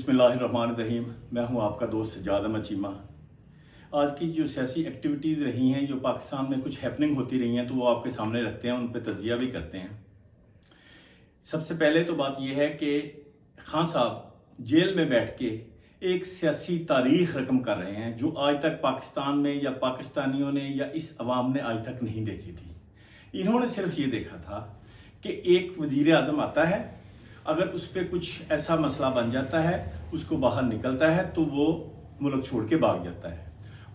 बिस्मिल्लाहिर्रहमानिर्रहीम। मैं हूं आपका दोस्त सज्जाद अहमद चीमा। आज की जो सियासी एक्टिविटीज़ रही हैं, जो पाकिस्तान में कुछ हैपनिंग होती रही हैं, तो वो आपके सामने रखते हैं, उन पर तजिया भी करते हैं। सबसे पहले तो बात यह है कि खान साहब जेल में बैठ के एक सियासी तारीख रकम कर रहे हैं जो आज तक पाकिस्तान में या पाकिस्तानियों ने या इस अवाम ने आज तक नहीं देखी थी। इन्होंने सिर्फ ये देखा था कि एक वज़ीर आज़म आता है, अगर उस पर कुछ ऐसा मसला बन जाता है, उसको बाहर निकलता है तो वो मुल्क छोड़ के भाग जाता है।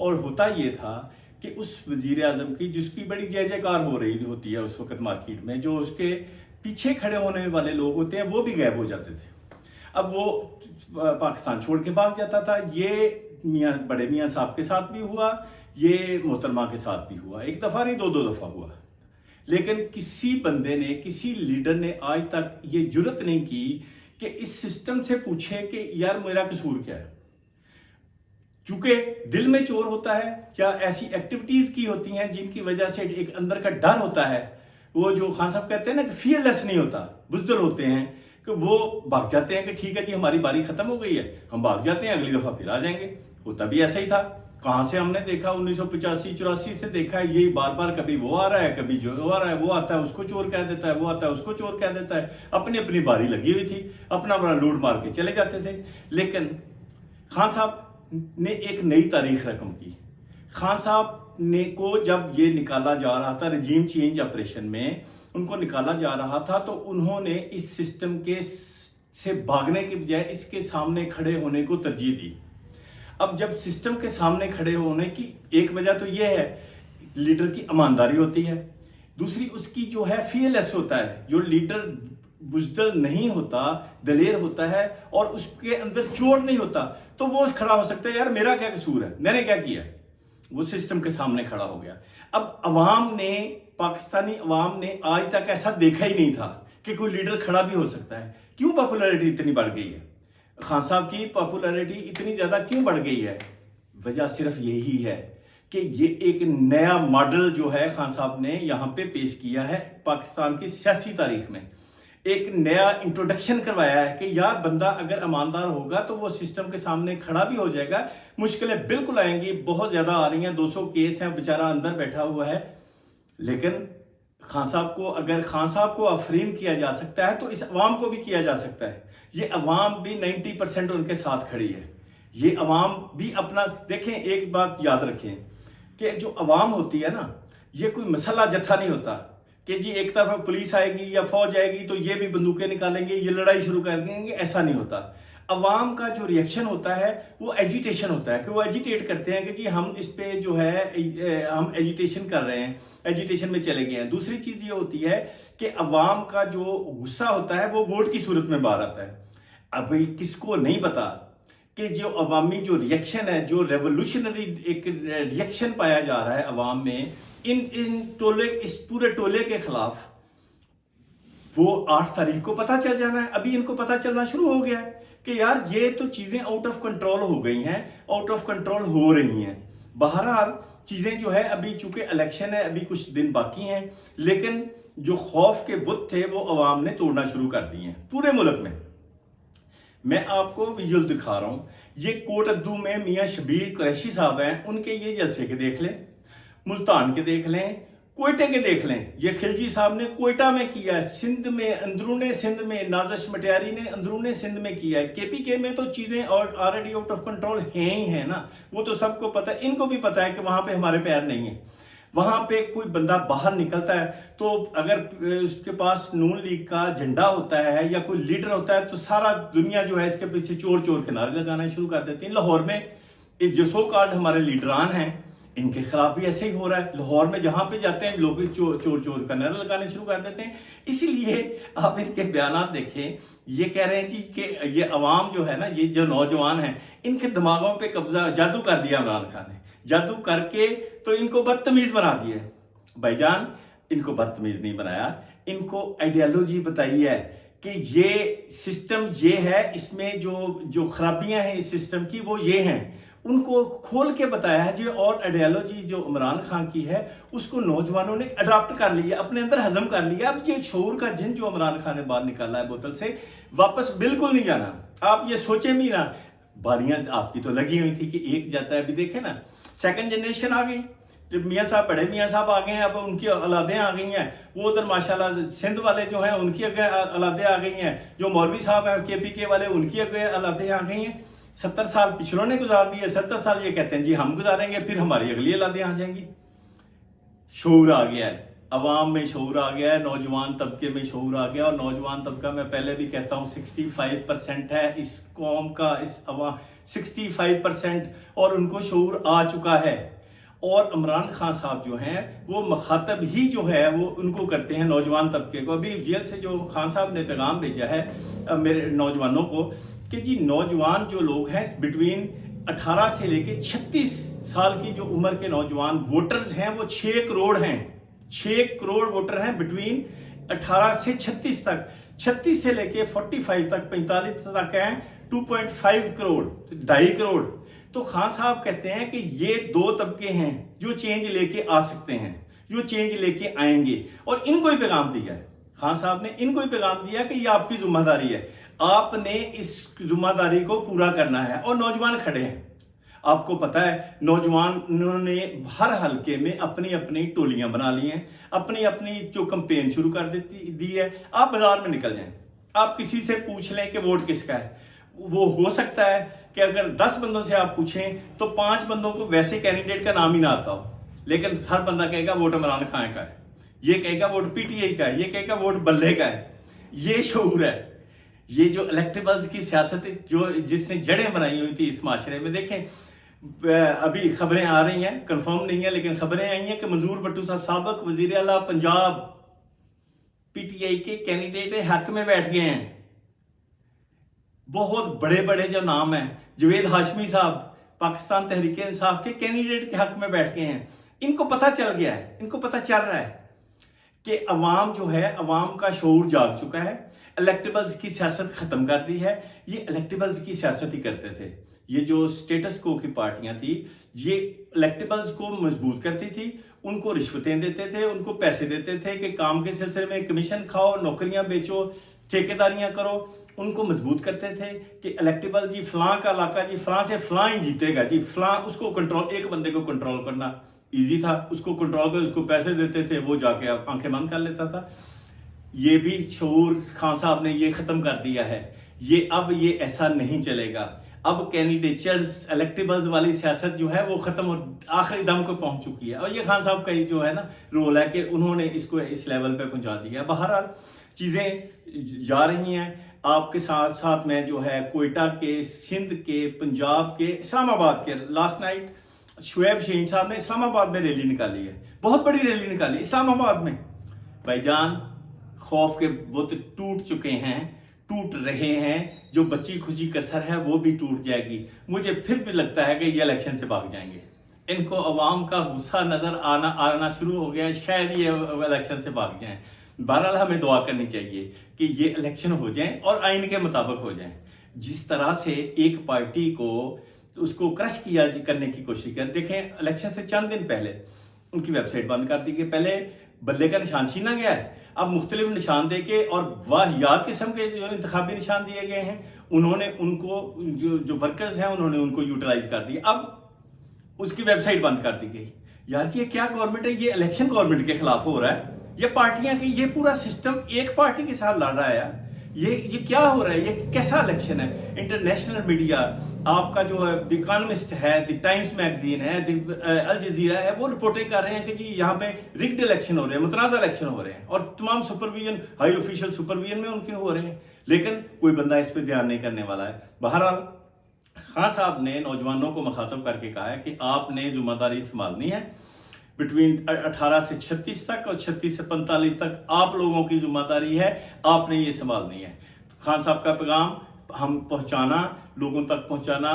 और होता ये था कि उस वज़ीर आज़म की, जिसकी बड़ी जय जयकार हो रही होती है उस वक्त मार्केट में, जो उसके पीछे खड़े होने वाले लोग होते हैं वो भी गायब हो जाते थे। अब वो पाकिस्तान छोड़ के भाग जाता था। ये बड़े मियाँ साहब के साथ भी हुआ, ये मोहतरमा के साथ भी हुआ, एक दफ़ा नहीं दो दफ़ा हुआ। लेकिन किसी बंदे ने, किसी लीडर ने आज तक ये जुर्रत नहीं की कि इस सिस्टम से पूछे कि यार मेरा कसूर क्या है। चूंकि दिल में चोर होता है या ऐसी एक्टिविटीज की होती हैं जिनकी वजह से एक अंदर का डर होता है, वो जो खान साहब कहते हैं ना कि फियरलेस नहीं होता, बुज़दिल होते हैं, कि वो भाग जाते हैं कि ठीक है जी हमारी बारी खत्म हो गई है, हम भाग जाते हैं, अगली दफा फिर आ जाएंगे। होता भी ऐसा ही था। कहाँ से हमने देखा, 1985-84 से देखा है, ये बार बार कभी वो आ रहा है, कभी जो आ रहा है, वो आता है उसको चोर कह देता है, वो आता है उसको चोर कह देता है। अपनी अपनी बारी लगी हुई थी, अपना बड़ा लूट मार के चले जाते थे। लेकिन खान साहब ने एक नई तारीख रकम की। खान साहब ने को जब ये निकाला जा रहा था रजीम चेंज ऑपरेशन में, उनको निकाला जा रहा था, तो उन्होंने इस सिस्टम के से भागने के बजाय इसके सामने खड़े होने को तरजीह दी। अब जब सिस्टम के सामने खड़े होने की एक वजह तो यह है, लीडर की ईमानदारी होती है, दूसरी उसकी जो है फियरलेस होता है। जो लीडर बुज़दिल नहीं होता, दलेर होता है और उसके अंदर चोर नहीं होता, तो वो खड़ा हो सकता है यार मेरा क्या कसूर है, मैंने क्या किया है। वो सिस्टम के सामने खड़ा हो गया। अब अवाम ने, पाकिस्तानी अवाम ने आज तक ऐसा देखा ही नहीं था कि कोई लीडर खड़ा भी हो सकता है। क्यों पॉपुलैरिटी इतनी बढ़ गई है, खान साहब की पॉपुलैरिटी इतनी ज्यादा क्यों बढ़ गई है? वजह सिर्फ यही है कि ये एक नया मॉडल जो है खान साहब ने यहाँ पे पेश किया है पाकिस्तान की सियासी तारीख में। एक नया इंट्रोडक्शन करवाया है कि यार बंदा अगर ईमानदार होगा तो वो सिस्टम के सामने खड़ा भी हो जाएगा। मुश्किलें बिल्कुल आएंगी, बहुत ज्यादा आ रही हैं, 200 केस हैं, बेचारा अंदर बैठा हुआ है। लेकिन खान साहब को, अगर खान साहब को अफरीन किया जा सकता है तो इस अवाम को भी किया जा सकता है। ये अवाम भी 90% उनके साथ खड़ी है। ये अवाम भी अपना देखें, एक बात याद रखें कि जो अवाम होती है ना, ये कोई मसला जत्था नहीं होता कि जी एक तरफ पुलिस आएगी या फौज आएगी तो ये भी बंदूकें निकालेंगे, ये लड़ाई शुरू कर देंगे, ऐसा नहीं होता। अवाम का जो रिएक्शन होता है वो एजिटेशन होता है, कि वो एजिटेट करते हैं कि जी हम इस पे जो है हम एजिटेशन कर रहे हैं, एजिटेशन में चले गए हैं। दूसरी चीज ये होती है कि अवाम का जो गुस्सा होता है वो वोट की सूरत में बाहर आता है। अभी किसको नहीं पता कि जो अवामी जो रिएक्शन है, जो रेवोल्यूशनरी एक रिएक्शन पाया जा रहा है अवाम में, इस पूरे टोले के खिलाफ, वो 8 तारीख को पता चल जाना है। अभी इनको पता चलना शुरू हो गया है कि यार ये तो चीजें आउट ऑफ कंट्रोल हो गई हैं, आउट ऑफ कंट्रोल हो रही हैं। बहरहाल चीजें जो है, अभी चूंकि इलेक्शन है, अभी कुछ दिन बाकी हैं, लेकिन जो खौफ के बुत थे वो अवाम ने तोड़ना शुरू कर दिए हैं पूरे मुल्क में। मैं आपको विजुअल दिखा रहा हूं। ये कोट अद्दू में मियां शबीर कुरैशी साहब हैं, उनके ये जलसे के देख लें, मुल्तान के देख लें, कोयटे के देख लें। ये खिलजी साहब ने कोयटा में किया है, सिंध में, अंदरूने सिंध में नाजिश मटियारी ने अंदरूने सिंध में किया है। केपीके में तो चीजें और ऑलरेडी आउट ऑफ कंट्रोल हैं ही है ना, वो तो सबको पता है। इनको भी पता है कि वहां पे हमारे पैर नहीं है। वहां पे कोई बंदा बाहर निकलता है तो अगर उसके पास नून लीग का झंडा होता है या कोई लीडर होता है तो सारा दुनिया जो है इसके पीछे चोर चोर के नारे लगाना शुरू कर देती है। लाहौर में जो सो कॉल्ड हमारे लीडरान हैं, इनके खिलाफ भी ऐसे ही हो रहा है। लाहौर में जहां पे जाते हैं लोग चोर चोर का नारा लगाने शुरू कर देते हैं। इसीलिए आप इनके बयान देखें, ये कह रहे हैं जी कि ये अवाम जो है ना, ये जो नौजवान हैं, इनके दिमागों पे कब्जा जादू कर दिया इमरान खान ने। जादू करके तो इनको बदतमीज बना दिया। भाईजान, इनको बदतमीज नहीं बनाया, इनको आइडियोलॉजी बताई है कि ये सिस्टम ये है, इसमें जो खराबियां हैं इस सिस्टम की वो ये हैं। उनको खोल के बताया है जो, और आइडियोलॉजी जो इमरान खान की है उसको नौजवानों ने अडॉप्ट कर लिया, अपने अंदर हजम कर लिया। अब ये शऊर का जिन जो इमरान खान ने बाहर निकाला है बोतल से, वापस बिल्कुल नहीं जाना। आप ये सोचे भी ना, बारियां आपकी तो लगी हुई थी कि एक जाता है। अभी देखे ना, सेकंड जनरेशन आ गई, मियाँ साहब, बड़े मियाँ साहब आ गए हैं, अब उनकी औलादें आ गई हैं। वो उधर माशाल्लाह सिंध वाले जो हैं उनकी औलादें आ गई हैं, जो मौलवी साहब हैं KPK वाले उनकी औलादें आ गई हैं। 70 साल पिछड़ों ने गुजार दिए, 70 साल ये कहते हैं जी हम गुजारेंगे, फिर हमारी अगली औलादें आ जाएंगी। शऊर आ गया है, अवाम में शऊर आ गया है, नौजवान तबके में शऊर आ गया। और नौजवान तबका, मैं पहले भी कहता हूँ, 65% है इस कौम का, इस अवाम 65%, और उनको शऊर आ चुका है। और इमरान खान साहब जो हैं वो मुखातब ही जो है वो उनको करते हैं, नौजवान तबके को। अभी जेल से जो खान साहब ने पैगाम भेजा है मेरे नौजवानों को कि जी नौजवान जो लोग हैं बिटवीन 18 से लेके 36 साल की जो उम्र के नौजवान वोटर्स हैं वो 6 करोड़ हैं। 6 करोड़ वोटर हैं बिटवीन 18 से 36 तक। 36 से लेके 45 तक, 45 तक हैं 2.5 करोड़, 2.5 करोड़। तो खान साहब कहते हैं कि ये 2 तबके हैं जो चेंज लेके आ सकते हैं, जो चेंज लेके आएंगे। और इनको ही पैगाम दिया है खान साहब ने, इनको ही पैगाम दिया कि ये आपकी जिम्मेदारी है, आपने इस जिम्मेदारी को पूरा करना है। और नौजवान खड़े हैं, आपको पता है नौजवानों ने हर हलके में अपनी अपनी टोलियां बना ली हैं, अपनी अपनी जो कैंपेन शुरू कर दी है। आप बाजार में निकल जाएं, आप किसी से पूछ लें कि वोट किसका है, वो हो सकता है कि अगर 10 बंदों से आप पूछें तो 5 बंदों को वैसे कैंडिडेट का नाम ही ना आता हो, लेकिन हर बंदा कहेगा वोट इमरान खान का है, ये कहेगा वोट PTI का है, ये कहेगा वोट बल्ले का है। ये शऊर है, ये जो इलेक्टेबल्स की सियासत जो जिसने जड़ें बनाई हुई थी इस माशरे में। देखें अभी खबरें आ रही हैं, कंफर्म नहीं है लेकिन खबरें आई हैं कि मंजूर भट्टू साहब साबिक वजीर आला पंजाब PTI के कैंडिडेट हक में बैठ गए हैं। बहुत बड़े बड़े जो नाम हैं, जवेद हाशमी साहब पाकिस्तान तहरीक इंसाफ के कैंडिडेट के हक में बैठ गए हैं। इनको पता चल गया है, इनको पता चल रहा है कि अवाम जो है, अवाम का शऊर जाग चुका है। इलेक्टेबल्स की सियासत खत्म कर दी है। ये इलेक्टेबल्स की सियासत ही करते थे। ये जो स्टेटस को की पार्टियां थी, ये इलेक्टेबल्स को मजबूत करती थी, उनको रिश्वतें देते थे, उनको पैसे देते थे कि काम के सिलसिले में कमीशन खाओ, नौकरियां बेचो, ठेकेदारियां करो। उनको मजबूत करते थे कि इलेक्टेबल जी फलां का इलाका जी फलां से फलां ही जीतेगा जी, फलां उसको कंट्रोल, एक बंदे को कंट्रोल करना इजी था, उसको कंट्रोल कर उसको पैसे देते थे, वो जाके आंखें बंद कर लेता था। ये भी शऊर खान साहब ने ये खत्म कर दिया है। ये अब ये ऐसा नहीं चलेगा। अब कैंडिडेचर्स इलेक्टेबल्स वाली सियासत जो है वो खत्म आखिरी दम को पहुंच चुकी है। और ये खान साहब का ही जो है ना रोल है कि उन्होंने इसको इस लेवल पे पहुंचा दिया। बहरहाल चीजें जा रही हैं। आपके साथ साथ में जो है कोयटा के, सिंध के, पंजाब के, इस्लामाबाद के, लास्ट नाइट शुएब शहीन साहब ने इस्लामाबाद में रैली निकाली है, बहुत बड़ी रैली निकाली इस्लामाबाद में। भाईजान खौफ के बुत टूट चुके हैं, टूट रहे हैं। जो बची खुची कसर है वो भी टूट जाएगी। मुझे फिर भी लगता है कि ये इलेक्शन से भाग जाएंगे। इनको अवाम का गुस्सा नजर आना शुरू हो गया है, शायद ये इलेक्शन से भाग जाएं। बहरहाल हमें दुआ करनी चाहिए कि ये इलेक्शन हो जाएं और आइन के मुताबिक हो जाएं। जिस तरह से एक पार्टी को उसको क्रश किया करने की कोशिश कर, देखें इलेक्शन से चंद दिन पहले उनकी वेबसाइट बंद कर दी गई। पहले बल्ले का निशान छीना गया है, अब मुख्तलिफ निशान देके और वाहियात किस्म के जो इंतखाबी निशान दिए गए हैं, उन्होंने उनको जो वर्कर्स हैं उन्होंने उनको यूटिलाइज कर दिया। अब उसकी वेबसाइट बंद कर दी गई। यार ये क्या गवर्नमेंट है? ये इलेक्शन गवर्नमेंट के खिलाफ हो रहा है। ये पार्टियां की ये पूरा सिस्टम एक पार्टी के साथ लड़ रहा है यार। ये क्या हो रहा है? ये कैसा इलेक्शन है? इंटरनेशनल मीडिया आपका जो है द इकोनॉमिस्ट है, द टाइम्स मैगजीन है, अल जजीरा है, वो रिपोर्टिंग कर रहे हैं कि जी यहाँ पे रिग्ड इलेक्शन हो रहे हैं, मुतनाज़ा इलेक्शन हो रहे हैं और तमाम सुपरविजन, हाई ऑफिशियल सुपरविजन में उनके हो रहे हैं, लेकिन कोई बंदा इस पर ध्यान नहीं करने वाला है। बहरहाल खान साहब ने नौजवानों को मुखातब करके कहा है कि आपने जिम्मेदारी संभालनी है बिटवीन 18 से 36 तक और 36 से 45 तक आप लोगों की जिम्मेदारी है, आपने ये संभालनी है। तो खान साहब का पैगाम हम पहुंचाना, लोगों तक पहुंचाना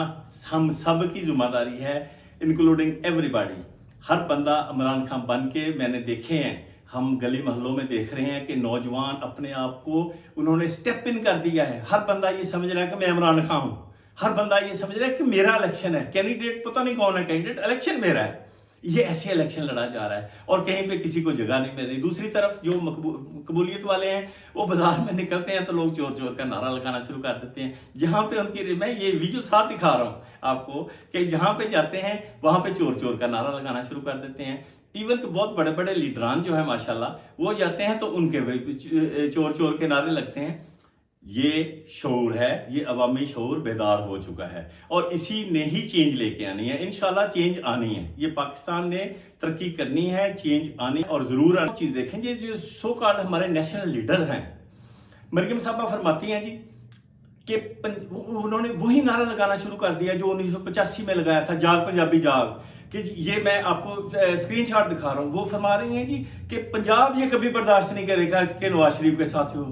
हम सब की जिम्मेदारी है, इंक्लूडिंग एवरीबॉडी। हर बंदा इमरान खान बन के मैंने देखे हैं, हम गली महलों में देख रहे हैं कि नौजवान अपने आप को उन्होंने स्टेप इन कर दिया है। हर बंदा ये समझ रहा है कि मैं इमरान खान हूं, हर बंदा ये समझ रहा है कि मेरा इलेक्शन है, कैंडिडेट पता नहीं कौन है कैंडिडेट, इलेक्शन मेरा है। ये ऐसे इलेक्शन लड़ा जा रहा है और कहीं पे किसी को जगह नहीं मिल रही। दूसरी तरफ जो कबूलियत वाले हैं वो बाजार में निकलते हैं तो लोग चोर चोर का नारा लगाना शुरू कर देते हैं। जहां पे उनकी, मैं ये विजुअल साथ दिखा रहा हूं आपको कि जहां पे जाते हैं वहां पे चोर चोर का नारा लगाना शुरू कर देते हैं। इवन कि बहुत बड़े बड़े लीडरान जो है माशाल्लाह वो जाते हैं तो उनके चोर चोर के नारे लगते हैं। ये शऊर है, ये अवामी शऊर बेदार हो चुका है और इसी ने ही चेंज लेके आनी है। इंशाल्लाह चेंज आनी है, ये पाकिस्तान ने तरक्की करनी है, चेंज आनी और जरूर आनी। चीज देखें, ये जो सो कॉल्ड हमारे नेशनल लीडर हैं, मरियम साहबा फरमाती हैं जी कि उन्होंने वही नारा लगाना शुरू कर दिया जो 1985 में लगाया था, जाग पंजाबी जाग। कि ये मैं आपको स्क्रीनशॉट दिखा रहा हूं, वो फरमा रही हैं जी कि पंजाब ये कभी बर्दाश्त नहीं करेगा कि नवाज शरीफ के साथ हो।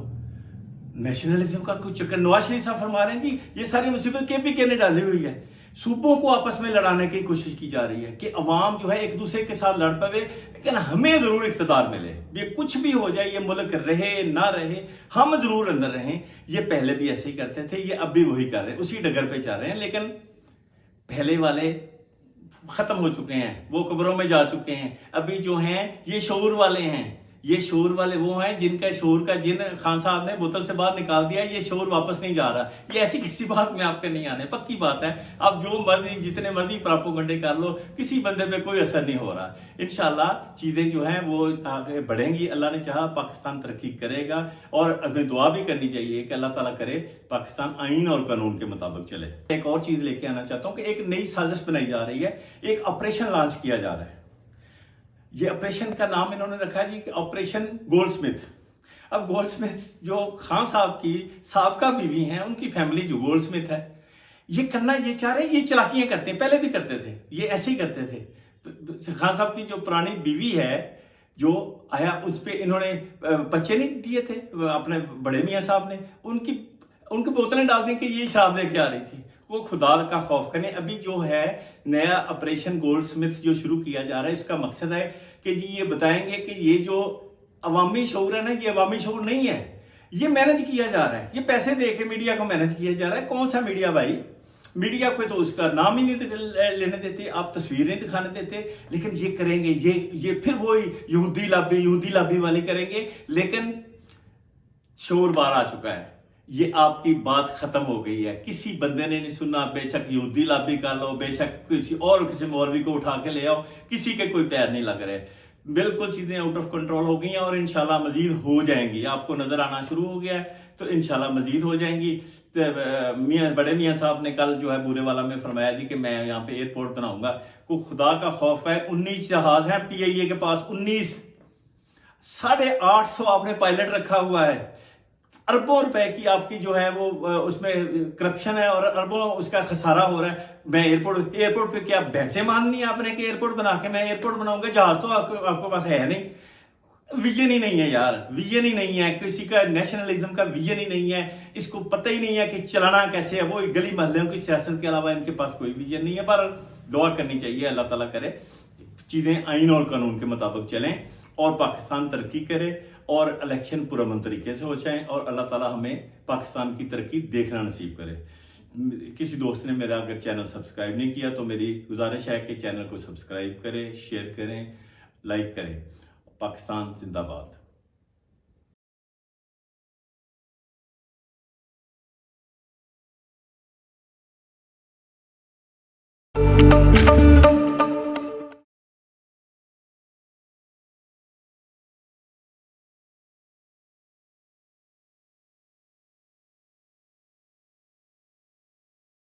नेशनलिज्म का कोई चक्कर, नवाज शरीफ साहब फरमा रहे हैं जी ये सारी मुसीबत केपीके ने डाली हुई है। सूबों को आपस में लड़ाने की कोशिश की जा रही है कि अवाम जो है एक दूसरे के साथ लड़ पवे, लेकिन हमें जरूर इख्तिदार मिले। ये कुछ भी हो जाए, ये मुल्क रहे ना रहे, हम जरूर अंदर रहें। ये पहले भी ऐसे ही करते थे, ये अब भी वही कर रहे हैं, उसी डगर पे जा रहे हैं। लेकिन पहले वाले खत्म हो चुके हैं, वो कब्रों में जा चुके हैं। अभी जो हैं ये शऊर वाले हैं, ये शऊर वाले वो हैं जिनका शऊर का जिन खान साहब ने बोतल से बाहर निकाल दिया, ये शऊर वापस नहीं जा रहा। ये ऐसी किसी बात में आपके नहीं आने, पक्की बात है। आप जो मर्जी जितने मर्जी प्रोपेगेंडे कर लो, किसी बंदे पे कोई असर नहीं हो रहा। इंशाल्लाह चीजें जो हैं वो आगे बढ़ेंगी। अल्लाह ने चाहा पाकिस्तान तरक्की करेगा और हमें दुआ भी करनी चाहिए कि अल्लाह ताला करे पाकिस्तान आईन और कानून के मुताबिक चले। एक और चीज लेके आना चाहता हूँ कि एक नई साजिश बनाई जा रही है, एक ऑपरेशन लॉन्च किया जा रहा है। ये ऑपरेशन का नाम इन्होंने रखा है जी ऑपरेशन गोल्डस्मिथ। अब गोल्डस्मिथ जो खान साहब की साबका बीवी हैं, उनकी फैमिली जो गोल्डस्मिथ है, ये करना ये चाह रहे हैं, ये चालाकियां करते हैं, पहले भी करते थे, ये ऐसे ही करते थे। खान साहब की जो पुरानी बीवी है जो आया, उस पर इन्होंने बच्चे नहीं दिए थे अपने बड़े मियाँ साहब ने, उनकी बोतलें डाल दी कि ये शराब लेके आ रही थी। वो खुदा का खौफ करें। अभी जो है नया ऑपरेशन गोल्डस्मिथ जो शुरू किया जा रहा है, इसका मकसद है कि जी ये बताएंगे कि ये जो अवामी शऊर है ना, ये अवामी शऊर नहीं है, ये मैनेज किया जा रहा है, ये पैसे दे के मीडिया को मैनेज किया जा रहा है। कौन सा मीडिया भाई? मीडिया को तो उसका नाम ही नहीं लेने देते, आप तस्वीरें दिखाने देते, लेकिन ये करेंगे, ये फिर वही यहूदी लाबी वाले करेंगे। लेकिन शोर बार आ चुका है, ये आपकी बात खत्म हो गई है, किसी बंदे ने नहीं सुनना। बेशक यहूदी लाबी कर लो, बेशक किसी मौलवी को उठा के ले आओ, किसी के कोई पैर नहीं लग रहे। बिल्कुल चीजें आउट ऑफ कंट्रोल हो गई हैं और इंशाल्लाह मजीद हो जाएंगी। आपको नजर आना शुरू हो गया है तो इंशाल्लाह मजीद हो जाएंगी। बड़े मियाँ साहब ने कल जो है बूरेवाला में फरमाया जी कि मैं यहाँ पे एयरपोर्ट बनाऊंगा। को खुदा का खौफ है, 19 जहाज है PIA के पास, 19, 850 आपने पायलट रखा हुआ है। अरबों रुपए की आपकी जो है वो उसमें करप्शन है और अरबों उसका खसारा हो रहा है। मैं एयरपोर्ट पे क्या भैंसे माननी है आपने कि एयरपोर्ट बना के मैं एयरपोर्ट बनाऊंगा? जहाज तो आपके पास है नहीं, विजन ही नहीं है यार, विजन ही नहीं है, किसी का नेशनलिज्म का विजन ही नहीं है। इसको पता ही नहीं है कि चलाना कैसे है। वो गली महल्लों की सियासत के अलावा इनके पास कोई विजन नहीं है। पर दुआ करनी चाहिए, अल्लाह ताला करे चीजें आईन और कानून के मुताबिक चलें और पाकिस्तान तरक्की करे और इलेक्शन पुरअमन तरीके से हो जाए और अल्लाह ताला हमें पाकिस्तान की तरक्की देखना नसीब करे। किसी दोस्त ने मेरा अगर चैनल सब्सक्राइब नहीं किया तो मेरी गुजारिश है कि चैनल को सब्सक्राइब करें, शेयर करें, लाइक करें। पाकिस्तान जिंदाबाद।